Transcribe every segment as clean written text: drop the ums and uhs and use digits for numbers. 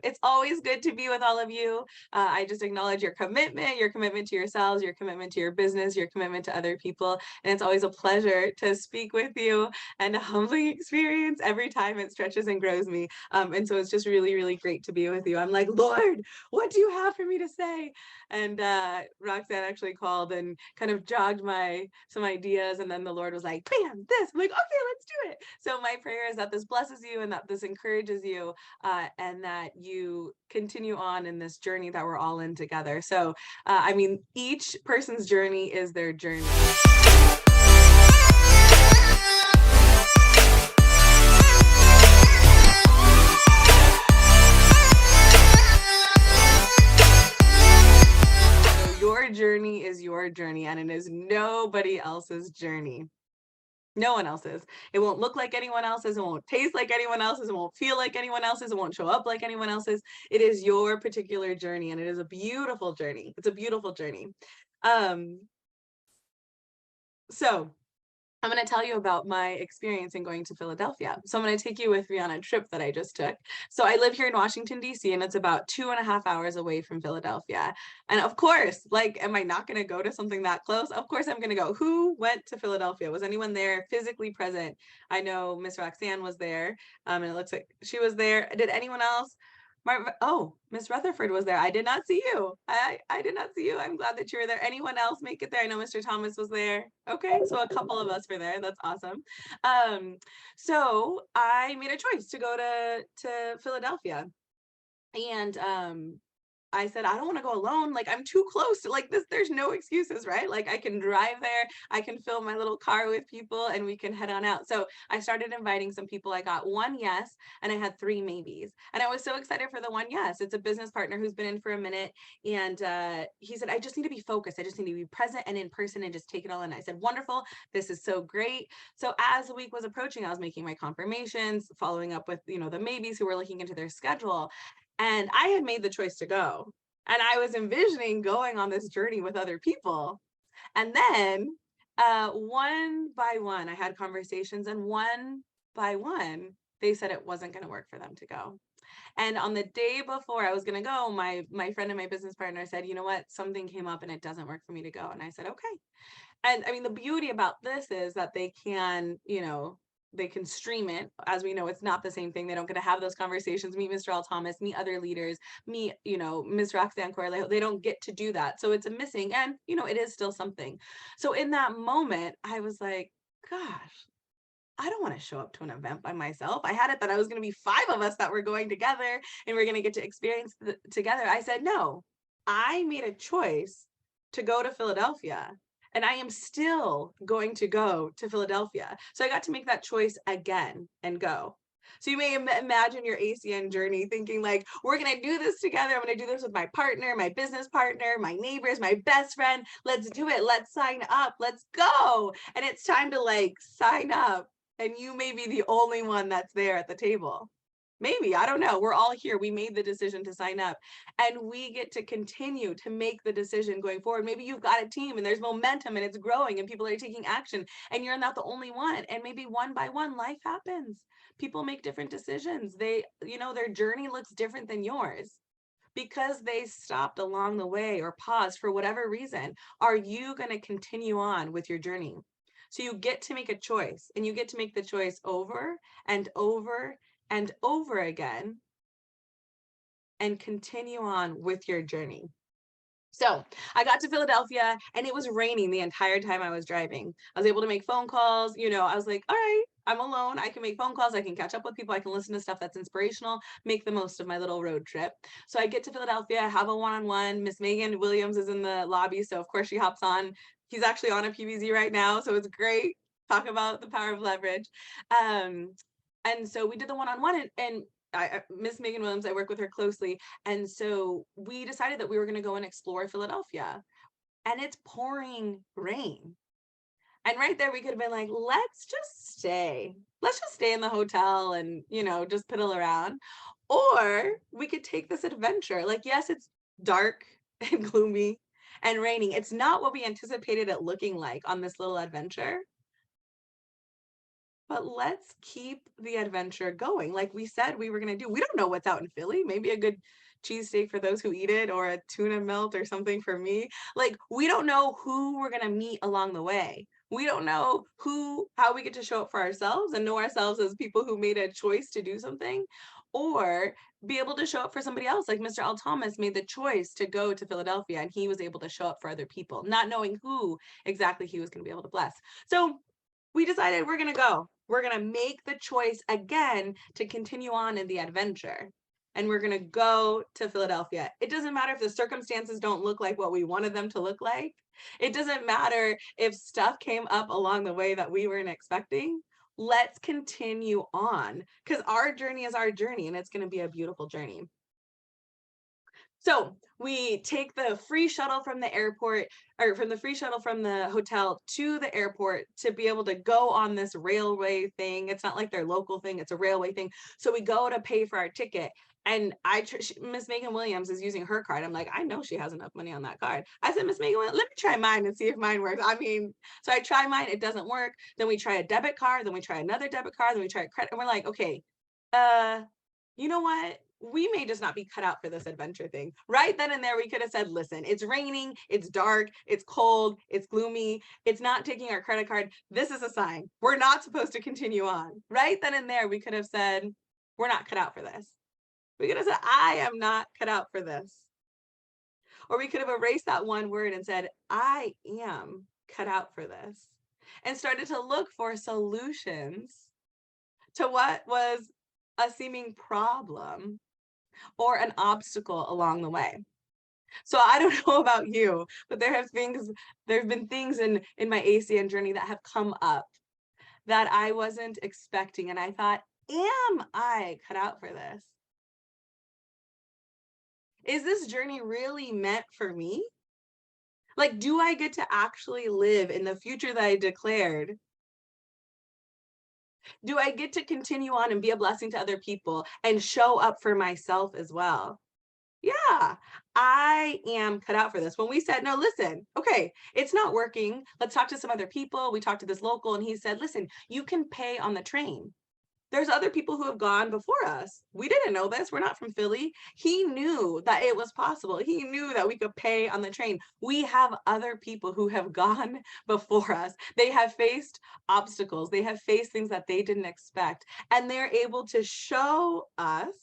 It's always good to be with all of you. I just acknowledge your commitment to yourselves, your commitment to your business, your commitment to other people. And it's always a pleasure to speak with you, and a humbling experience every time. It stretches and grows me. And so it's just really, really great to be with you. I'm like, Lord, what do you have for me to say? And Roxanne actually called and kind of jogged some ideas. And then the Lord was like, bam, this. I'm like, okay, let's do it. So my prayer is that this blesses you and that this encourages you, and that you continue on in this journey that we're all in together. So, I mean, each person's journey is their journey. Your journey is your journey, and it is nobody else's journey. No one else's. It won't look like anyone else's. It won't taste like anyone else's. It won't feel like anyone else's. It won't show up like anyone else's. It is your particular journey, and it is a beautiful journey. It's a beautiful journey. Um, so I'm going to tell you about my experience in going to Philadelphia. So I'm going to take you with me on a trip that I just took. So I live here in Washington, D.C., and it's about 2.5 hours away from Philadelphia. And of course, like, am I not going to go to something that close? Of course I'm going to go. Who went to Philadelphia? Was anyone there physically present? I know Miss Roxanne was there, and it looks like she was there. Did anyone else? Oh, Miss Rutherford was there. I did not see you. I did not see you. I'm glad that you were there. Anyone else make it there? I know Mr. Thomas was there. Okay, so a couple of us were there. That's awesome. So I made a choice to go to Philadelphia, and I said, I don't want to go alone. Like, I'm too close to like this. There's no excuses, right? Like, I can drive there. I can fill my little car with people and we can head on out. So I started inviting some people. I got one yes, and I had three maybes. And I was so excited for the one yes. It's a business partner who's been in for a minute. And he said, I just need to be focused. I just need to be present and in person and just take it all in. I said, wonderful. This is so great. So as the week was approaching, I was making my confirmations, following up with, the maybes who were looking into their schedule. And I had made the choice to go. And I was envisioning going on this journey with other people. And then one by one, I had conversations, and one by one, they said it wasn't going to work for them to go. And on the day before I was going to go, my friend and my business partner said, you know what, something came up and it doesn't work for me to go. And I said, okay. And I mean, the beauty about this is that they can stream it. As we know, it's not the same thing. They don't get to have those conversations, meet Mr. L. Thomas, meet other leaders, meet, Ms. Roxanne Corlejo. They don't get to do that. So it's a missing, and, it is still something. So in that moment, I was like, gosh, I don't want to show up to an event by myself. I had it that I was going to be 5 of us that were going together and we're going to get to experience together. I said, no, I made a choice to go to Philadelphia, and I am still going to go to Philadelphia. So I got to make that choice again and go. So you may imagine your ACN journey thinking like, we're going to do this together. I'm going to do this with my partner, my business partner, my neighbors, my best friend. Let's do it. Let's sign up. Let's go. And it's time to like sign up. And you may be the only one that's there at the table. Maybe, I don't know. We're all here. We made the decision to sign up, and we get to continue to make the decision going forward. Maybe you've got a team and there's momentum and it's growing and people are taking action, and you're not the only one. And maybe one by one, life happens. People make different decisions. Their journey looks different than yours because they stopped along the way or paused for whatever reason. Are you going to continue on with your journey? So you get to make a choice, and you get to make the choice over and over and over again, and continue on with your journey. So I got to Philadelphia, and it was raining the entire time I was driving. I was able to make phone calls. I was like, all right, I'm alone. I can make phone calls. I can catch up with people. I can listen to stuff that's inspirational, make the most of my little road trip. So I get to Philadelphia, have a one-on-one. Miss Megan Williams is in the lobby. So of course she hops on. He's actually on a PVZ right now. So it's great. Talk about the power of leverage. And so we did the one-on-one, and Miss Megan Williams, I work with her closely. And so we decided that we were going to go and explore Philadelphia, and it's pouring rain. And right there, we could have been like, let's just stay. Let's just stay in the hotel and, just piddle around. Or we could take this adventure. Like, yes, it's dark and gloomy and raining. It's not what we anticipated it looking like on this little adventure. but let's keep the adventure going. Like we said we were going to do. We don't know what's out in Philly. Maybe a good cheesesteak for those who eat it, or a tuna melt or something for me. Like we don't know who we're going to meet along the way. We don't know how we get to show up for ourselves and know ourselves as people who made a choice to do something, or be able to show up for somebody else. Like Mr. L. Thomas made the choice to go to Philadelphia, and he was able to show up for other people, not knowing who exactly he was going to be able to bless. So we decided we're going to go. We're going to make the choice again to continue on in the adventure. And we're going to go to Philadelphia. It doesn't matter if the circumstances don't look like what we wanted them to look like. It doesn't matter if stuff came up along the way that we weren't expecting. Let's continue on, because our journey is our journey, and it's going to be a beautiful journey. So we take the free shuttle from the airport, or from the free shuttle from the hotel to the airport, to be able to go on this railway thing. It's not like their local thing, it's a railway thing. So we go to pay for our ticket. And Miss Megan Williams is using her card. I'm like, I know she has enough money on that card. I said, Miss Megan, let me try mine and see if mine works. I mean, so I try mine, it doesn't work. Then we try a debit card, then we try another debit card, then we try a credit. And we're like, okay, you know what? We may just not be cut out for this adventure thing. Right then and there, we could have said, listen, it's raining, it's dark, it's cold, it's gloomy, it's not taking our credit card. This is a sign. We're not supposed to continue on. Right then and there, we could have said, we're not cut out for this. We could have said, I am not cut out for this. Or we could have erased that one word and said, I am cut out for this. And started to look for solutions to what was a seeming problem or an obstacle along the way. So I don't know about you, but there have been things in my ACN journey that have come up that I wasn't expecting, and I thought, am I cut out for this? Is this journey really meant for me? Like, do I get to actually live in the future that I declared? Do I get to continue on and be a blessing to other people and show up for myself as well? Yeah, I am cut out for this. When we said, no, listen, okay, it's not working. Let's talk to some other people. We talked to this local, and he said, listen, you can pay on the train. There's other people who have gone before us. We didn't know this. We're not from Philly. He knew that it was possible. He knew that we could pay on the train. We have other people who have gone before us. They have faced obstacles. They have faced things that they didn't expect. And they're able to show us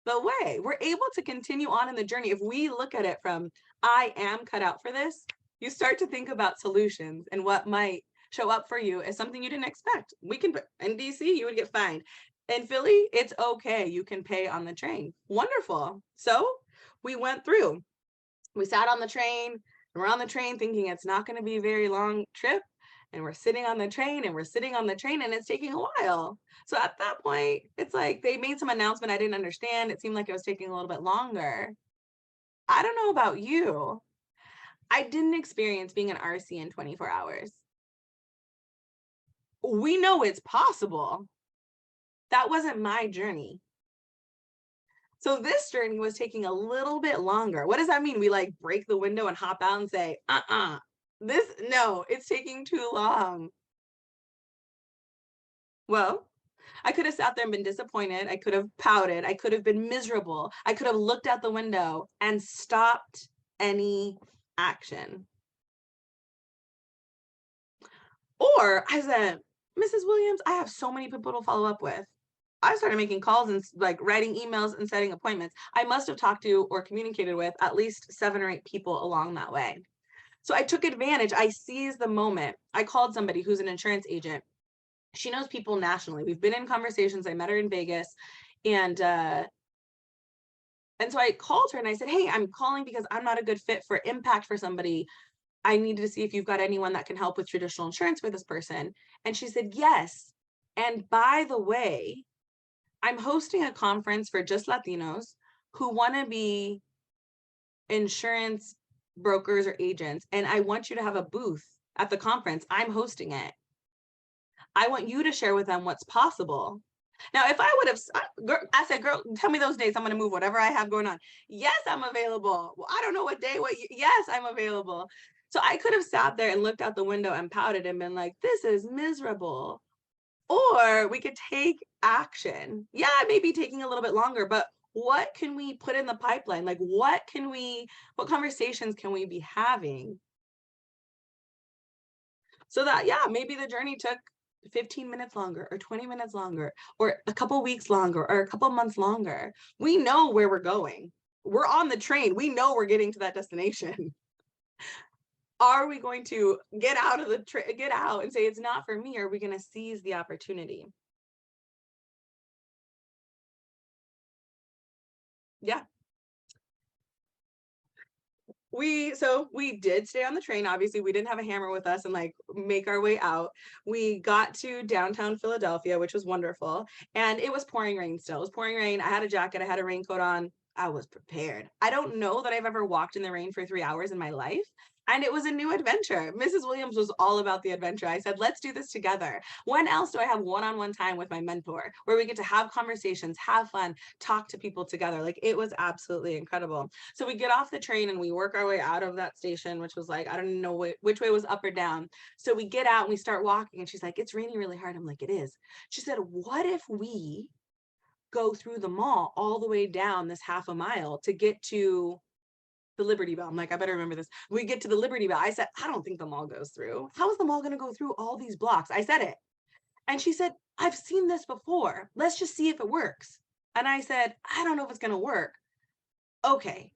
the way. We're able to continue on in the journey. If we look at it from, I am cut out for this, you start to think about solutions and what might show up for you as something you didn't expect. We can, in DC, you would get fined. In Philly, it's okay. You can pay on the train. Wonderful. So we went through. We sat on the train, and we're on the train thinking it's not going to be a very long trip. And we're sitting on the train, and we're sitting on the train, and it's taking a while. So at that point, it's like they made some announcement I didn't understand. It seemed like it was taking a little bit longer. I don't know about you. I didn't experience being an RC in 24 hours. We know it's possible. That wasn't my journey. So this journey was taking a little bit longer. What does that mean? We like break the window and hop out and say, no, it's taking too long. Well, I could have sat there and been disappointed. I could have pouted. I could have been miserable. I could have looked out the window and stopped any action. Or I said, Mrs. Williams, I have so many people to follow up with. I started making calls and like writing emails and setting appointments. I must have talked to or communicated with at least 7 or 8 people along that way. So I took advantage. I seized the moment. I called somebody who's an insurance agent. She knows people nationally. We've been in conversations. I met her in Vegas, and so I called her and I said, hey, I'm calling because I'm not a good fit for impact for somebody. I needed to see if you've got anyone that can help with traditional insurance for this person. And she said, yes. And by the way, I'm hosting a conference for just Latinos who want to be insurance brokers or agents. And I want you to have a booth at the conference. I'm hosting it. I want you to share with them what's possible. Now, if I would have, I said, girl, tell me those dates. I'm going to move whatever I have going on. Yes, I'm available. Well, I don't know what day, yes, I'm available. So I could have sat there and looked out the window and pouted and been like, this is miserable. Or we could take action. Yeah, it may be taking a little bit longer, but what can we put in the pipeline? Like, what conversations can we be having so that, yeah, maybe the journey took 15 minutes longer or 20 minutes longer or a couple weeks longer or a couple months longer. We know where we're going. We're on the train. We know we're getting to that destination. Are we going to get out of the get out and say it's not for me? Or are we going to seize the opportunity? Yeah. We did stay on the train. Obviously, we didn't have a hammer with us and like make our way out. We got to downtown Philadelphia, which was wonderful. And it was pouring rain still. It was pouring rain. I had a jacket, I had a raincoat on. I was prepared. I don't know that I've ever walked in the rain for 3 hours in my life. And it was a new adventure. Mrs. Williams was all about the adventure. I said, let's do this together. When else do I have one-on-one time with my mentor where we get to have conversations, have fun, talk to people together? Like, it was absolutely incredible. So we get off the train and we work our way out of that station, which was like, I don't know which way was up or down. So we get out and we start walking and she's like, it's raining really hard. I'm like, it is. She said, what if we go through the mall all the way down this half a mile to get to the Liberty Bell? I'm like, I better remember this. We get to the Liberty Bell. I said, I don't think the mall goes through. How is the mall going to go through all these blocks? I said it. And she said, I've seen this before. Let's just see if it works. And I said, I don't know if it's going to work. Okay.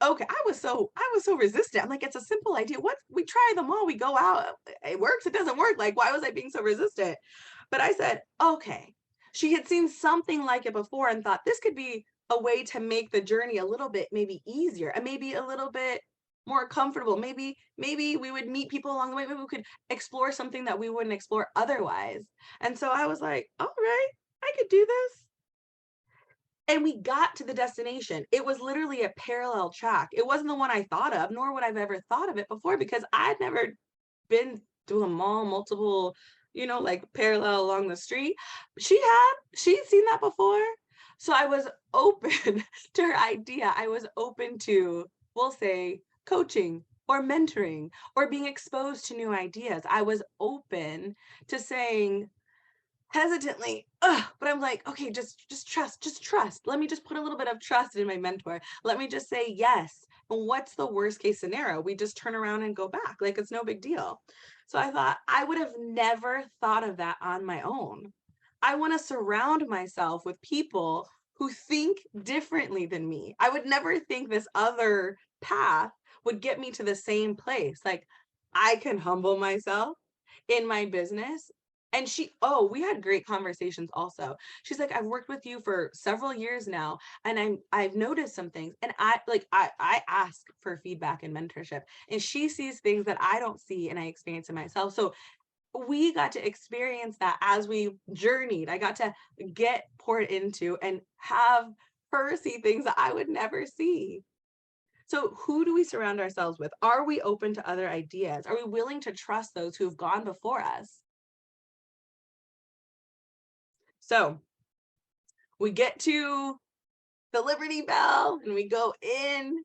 Okay, I was so resistant. I'm like, it's a simple idea. What, we try them all, we go out, it works, it doesn't work. Like, why was I being so resistant? But I said, okay. She had seen something like it before and thought this could be a way to make the journey a little bit maybe easier and maybe a little bit more comfortable. Maybe we would meet people along the way. Maybe we could explore something that we wouldn't explore otherwise. And so I was like, all right, I could do this. And we got to the destination. It was literally a parallel track. It wasn't the one I thought of, nor would I've ever thought of it before because I'd never been to a mall multiple, like parallel along the street. She'd seen that before. So I was open to her idea. I was open to, we'll say, coaching or mentoring or being exposed to new ideas. I was open to saying, hesitantly, but I'm like, okay, just trust. Let me just put a little bit of trust in my mentor. Let me just say yes. And what's the worst case scenario? We just turn around and go back. Like, it's no big deal. So I thought I would have never thought of that on my own. I want to surround myself with people who think differently than me. I would never think this other path would get me to the same place. Like, I can humble myself in my business. And we had great conversations also. She's like, I've worked with you for several years now, and I've noticed some things. And I ask for feedback and mentorship. And she sees things that I don't see and I experience in myself. So we got to experience that as we journeyed. I got to get poured into and have her see things that I would never see. So who do we surround ourselves with? Are we open to other ideas? Are we willing to trust those who have gone before us? So we get to the Liberty Bell and we go in,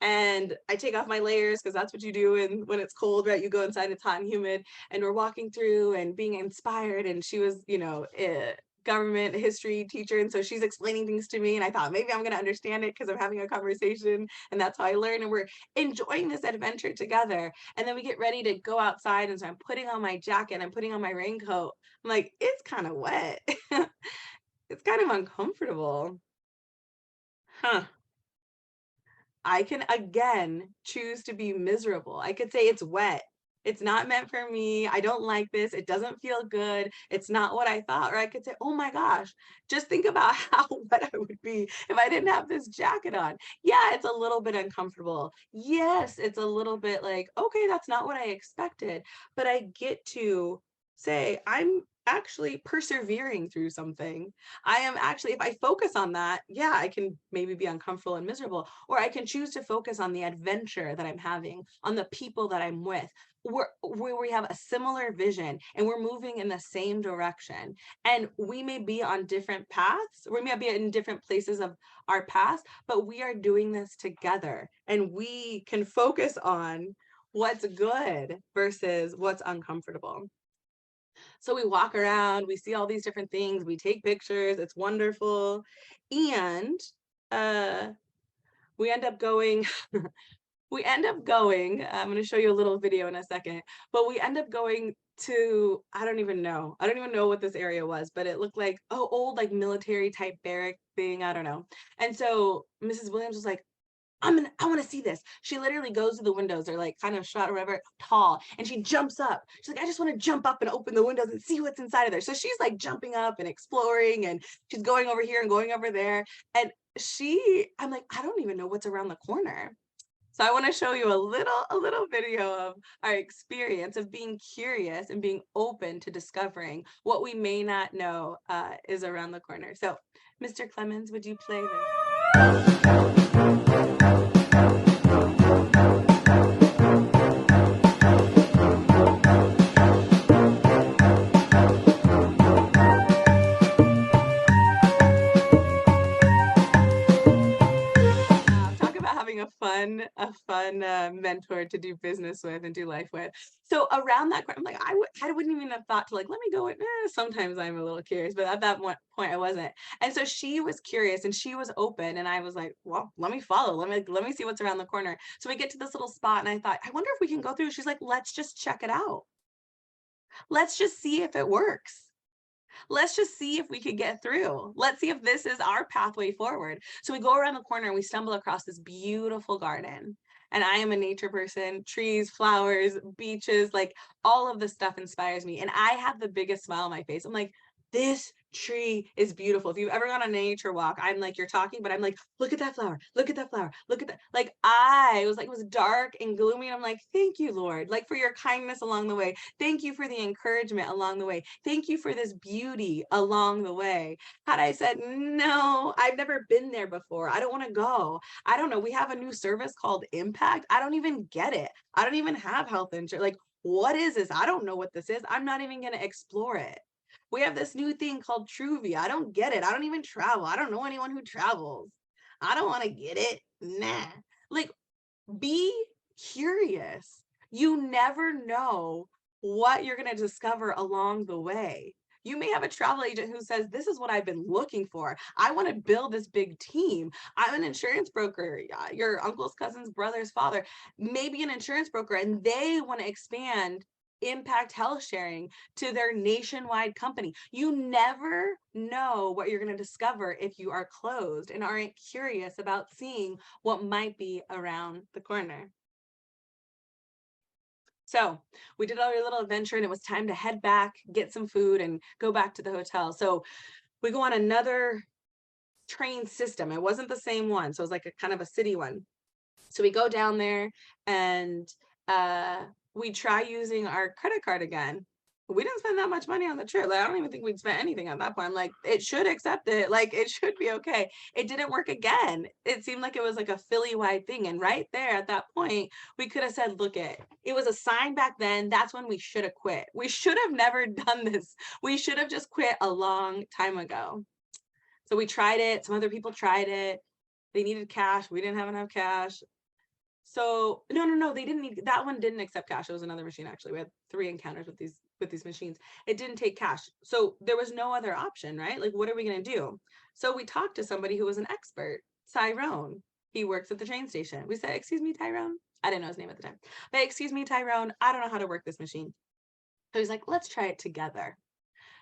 and I take off my layers because that's what you do when it's cold, right? You go inside and it's hot and humid, and we're walking through and being inspired. And she was, a government history teacher, and so she's explaining things to me, and I thought maybe I'm going to understand it because I'm having a conversation, and that's how I learn. And we're enjoying this adventure together. And then we get ready to go outside, and so I'm putting on my jacket, I'm putting on my raincoat. I'm like, it's kind of wet. It's kind of uncomfortable. Huh. I can again choose to be miserable. I could say it's wet. It's not meant for me. I don't like this. It doesn't feel good. It's not what I thought. Or I could say, oh my gosh, just think about how wet I would be if I didn't have this jacket on. Yeah, it's a little bit uncomfortable. Yes, it's a little bit like, okay, that's not what I expected. But I get to say, I'm actually persevering through something. I am actually, if I focus on that, yeah, I can maybe be uncomfortable and miserable, or I can choose to focus on the adventure that I'm having, on the people that I'm with, where we have a similar vision and we're moving in the same direction. And we may be on different paths, we may be in different places of our past, but we are doing this together and we can focus on what's good versus what's uncomfortable. So we walk around, we see all these different things, we take pictures, it's wonderful. And uh we end up going I'm going to show you a little video in a second, but we end up going to, I don't even know what this area was, but it looked like, oh, old like military type barrack thing, I don't know. And so Mrs. Williams was like, I want to see this. She literally goes to the windows, they're like kind of shot or whatever, tall, and she jumps up. She's like, I just want to jump up and open the windows and see what's inside of there. So she's like jumping up and exploring, and she's going over here and going over there. And I'm like, I don't even know what's around the corner. So I want to show you a little video of our experience of being curious and being open to discovering what we may not know is around the corner. So, Mr. Clemens, would you play this? Talk about having a fun mentor to do business with and do life with. So around that, I'm like, I wouldn't even have thought to like, let me go. Sometimes I'm a little curious, but at that point I wasn't. And so she was curious and she was open, and I was like, well, let me follow. Let me see what's around the corner. So we get to this little spot, and I thought, I wonder if we can go through. She's like, let's just check it out. Let's just see if it works. Let's just see if we could get through. Let's see if this is our pathway forward. So we go around the corner and we stumble across this beautiful garden. And I am a nature person, trees, flowers, beaches, like all of this stuff inspires me. And I have the biggest smile on my face. I'm like, this tree is beautiful. If you've ever gone on a nature walk, I'm like, you're talking, but I'm like, look at that flower, look at that flower, look at that. Like I was like, it was dark and gloomy. And I'm like, thank you, Lord, like for your kindness along the way. Thank you for the encouragement along the way. Thank you for this beauty along the way. Had I said, no, I've never been there before, I don't want to go. I don't know. We have a new service called Impact. I don't even get it. I don't even have health insurance. Like, what is this? I don't know what this is. I'm not even going to explore it. We have this new thing called Truvia. I don't get it. I don't even travel. I don't know anyone who travels. I don't want to get it. Nah. Like, be curious. You never know what you're going to discover along the way. You may have a travel agent who says, this is what I've been looking for. I want to build this big team. I'm an insurance broker, your uncle's cousin's brother's father, maybe an insurance broker, and they want to expand impact health sharing to their nationwide company. You never know what you're going to discover if you are closed and aren't curious about seeing what might be around the corner. So we did our little adventure, and it was time to head back, get some food, and go back to the hotel. So we go on another train system. It wasn't the same one. So it was like a kind of a city one. So we go down there, and we try using our credit card again. We didn't spend that much money on the trip. Like, I don't even think we'd spent anything at that point. I'm like, it should accept it. Like, it should be okay. It didn't work again. It seemed like it was like a Philly-wide thing. And right there at that point, we could have said, look, it was a sign back then. That's when we should have quit. We should have never done this. We should have just quit a long time ago. So we tried it. Some other people tried it. They needed cash. We didn't have enough cash. So no, they didn't need, that one didn't accept cash. It was another machine. Actually, we had 3 encounters with these machines. It didn't take cash. So there was no other option, right? Like, what are we going to do? So we talked to somebody who was an expert, Tyrone. He works at the train station. We said, excuse me, Tyrone. I didn't know his name at the time. But excuse me, Tyrone, I don't know how to work this machine. So he's like, let's try it together.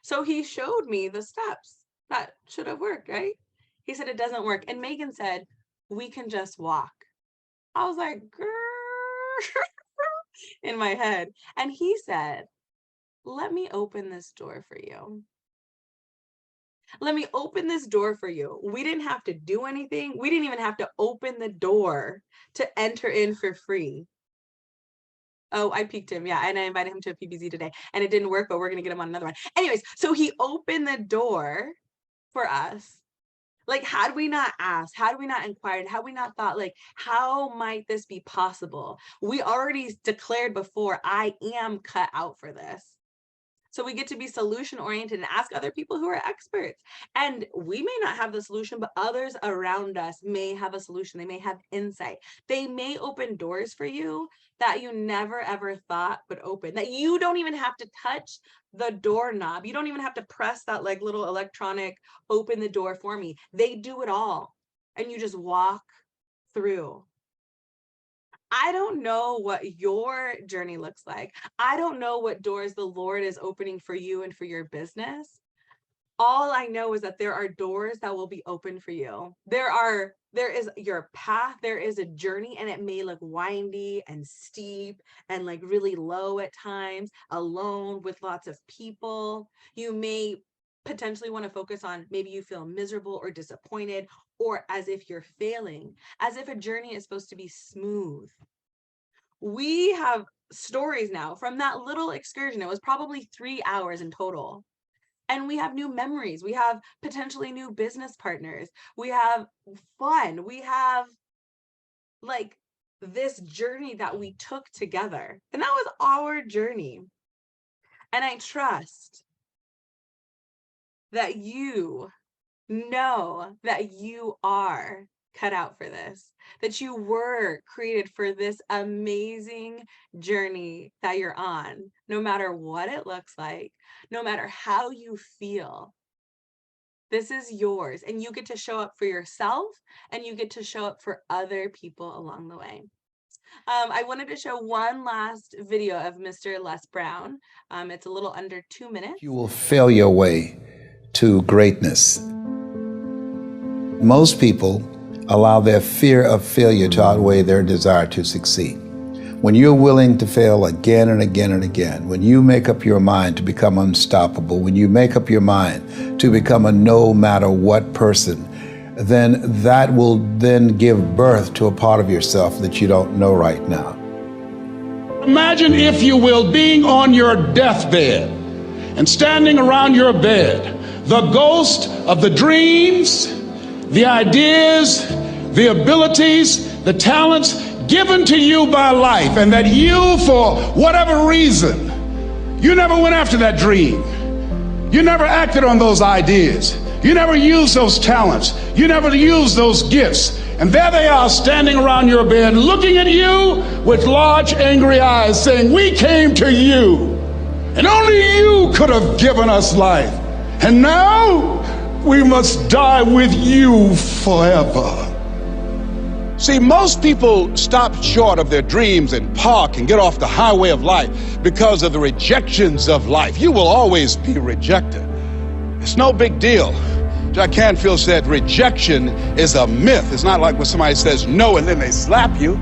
So he showed me the steps that should have worked, right? He said, it doesn't work. And Megan said, we can just walk. I was like, girl, in my head. And he said, let me open this door for you. Let me open this door for you. We didn't have to do anything. We didn't even have to open the door to enter in for free. Oh, I piqued him. Yeah. And I invited him to a PBZ today, and it didn't work, but we're going to get him on another one. Anyways, so he opened the door for us. Like, had we not asked, had we not inquired, had we not thought, like, how might this be possible? We already declared before, I am cut out for this. So we get to be solution oriented and ask other people who are experts. And we may not have the solution, but others around us may have a solution. They may have insight. They may open doors for you that you never ever thought would open, that you don't even have to touch the doorknob. You don't even have to press that like little electronic open the door for me. They do it all. And you just walk through. I don't know what your journey looks like. I don't know what doors the Lord is opening for you and for your business. All I know is that there are doors that will be open for you. There is your path, there is a journey, and it may look windy and steep and like really low at times, alone with lots of people. You may potentially want to focus on, maybe you feel miserable or disappointed, or as if you're failing, as if a journey is supposed to be smooth. We have stories now from that little excursion. It was probably 3 hours in total. And we have new memories. We have potentially new business partners. We have fun. We have like this journey that we took together. And that was our journey. And I trust that you know that you are cut out for this, that you were created for this amazing journey that you're on, no matter what it looks like, no matter how you feel. This is yours, and you get to show up for yourself, and you get to show up for other people along the way. I wanted to show one last video of Mr. Les Brown. It's a little under 2 minutes. You will fail your way to greatness. Most people allow their fear of failure to outweigh their desire to succeed. When you're willing to fail again and again and again, when you make up your mind to become unstoppable, when you make up your mind to become a no matter what person, then that will then give birth to a part of yourself that you don't know right now. Imagine, if you will, being on your deathbed and standing around your bed, the ghost of the dreams, the ideas, the abilities, the talents given to you by life, and that you, for whatever reason, you never went after that dream. You never acted on those ideas. You never used those talents. You never used those gifts. And there they are standing around your bed looking at you with large angry eyes saying, "We came to you, and only you could have given us life. And now we must die with you forever." See, most people stop short of their dreams and park and get off the highway of life because of the rejections of life. You will always be rejected. It's no big deal. Jack Canfield said rejection is a myth. It's not like when somebody says no and then they slap you.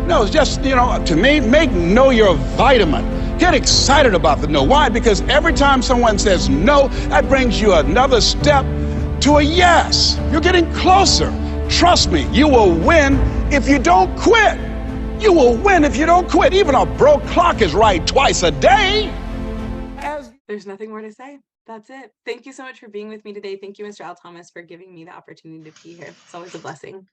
No, it's just, to me, make no your vitamin. Get excited about the no. Why? Because every time someone says no, that brings you another step to a yes. You're getting closer. Trust me, you will win if you don't quit. You will win if you don't quit. Even a broke clock is right twice a day. There's nothing more to say. That's it. Thank you so much for being with me today. Thank you, Mr. Al Thomas, for giving me the opportunity to be here. It's always a blessing.